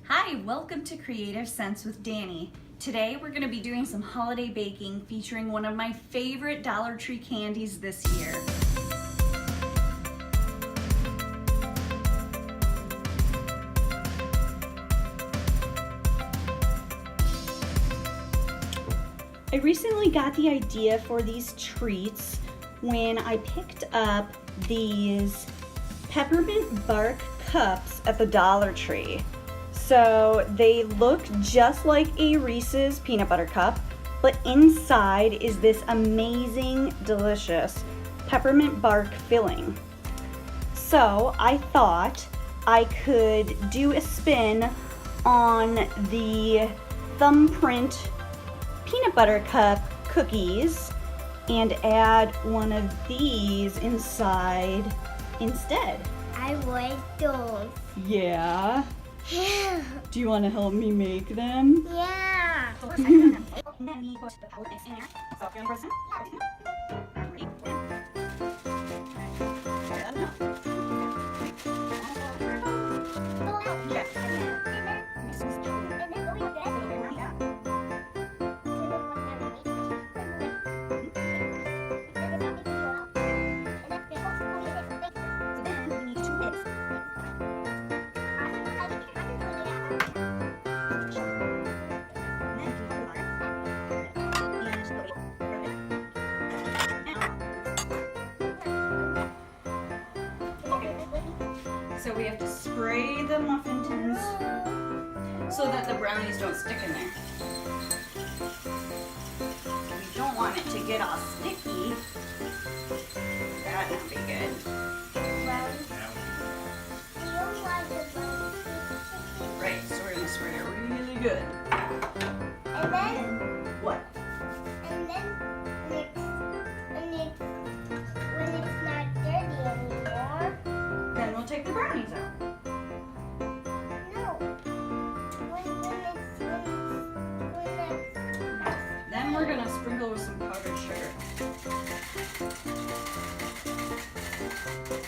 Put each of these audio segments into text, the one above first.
Hi, welcome to Creative Sense with Danny. Today we're going to be doing some holiday baking featuring one of my favorite Dollar Tree candies this year. I recently got the idea for these treats when I picked up these peppermint bark cups at the Dollar Tree. So they look just like a Reese's peanut butter cup, but inside is this amazing, delicious peppermint bark filling. So I thought I could do a spin on the thumbprint peanut butter cup cookies and add one of these inside instead. I like those. Yeah? Yeah. Do you want to help me make them? Yeah. So we have to spray the muffin tins so that the brownies don't stick in there. We don't want it to get all sticky. That would be good. Right, so we're gonna spray it really good. And then What? And then when it's not dirty anymore. Then we'll take the brownies out. No. Then we're gonna sprinkle with some powdered sugar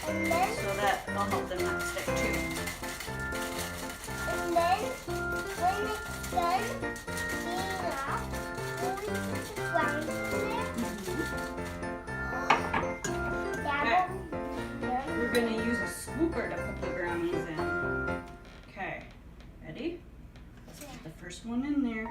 And then so that will help them not stick too. when it's done being off, when we put the brownies in there, We're gonna use a scooper to put the brownies in. Okay, ready? Put the first one in there.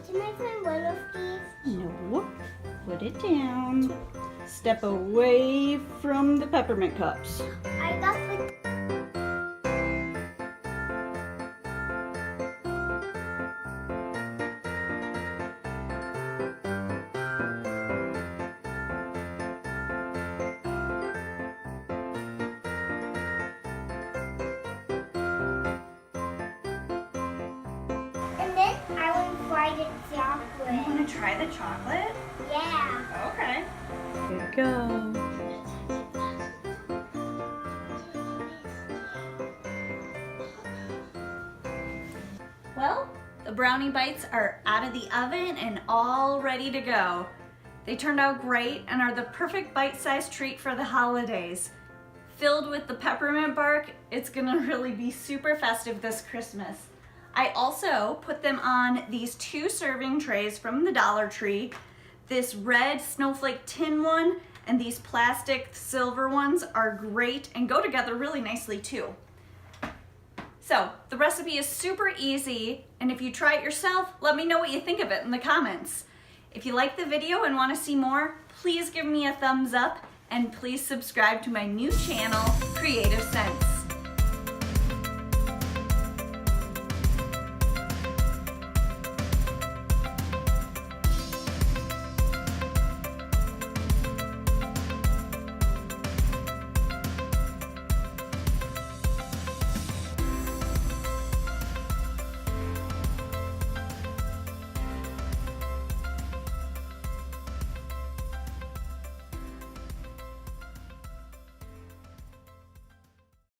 Can I find one of these? No, put it down. Step away from the peppermint cups. I got the And then I want to fry the You chocolate. wanna try the chocolate? Yeah. Okay. Here we go. Well, the brownie bites are out of the oven and all ready to go. They turned out great and are the perfect bite-sized treat for the holidays. Filled with the peppermint bark, it's gonna really be super festive this Christmas. I also put them on these 2 serving trays from the Dollar Tree. This red snowflake tin one and these plastic silver ones are great and go together really nicely too. So the recipe is super easy, and if you try it yourself, let me know what you think of it in the comments. If you like the video and want to see more, please give me a thumbs up and please subscribe to my new channel, Creative Sense.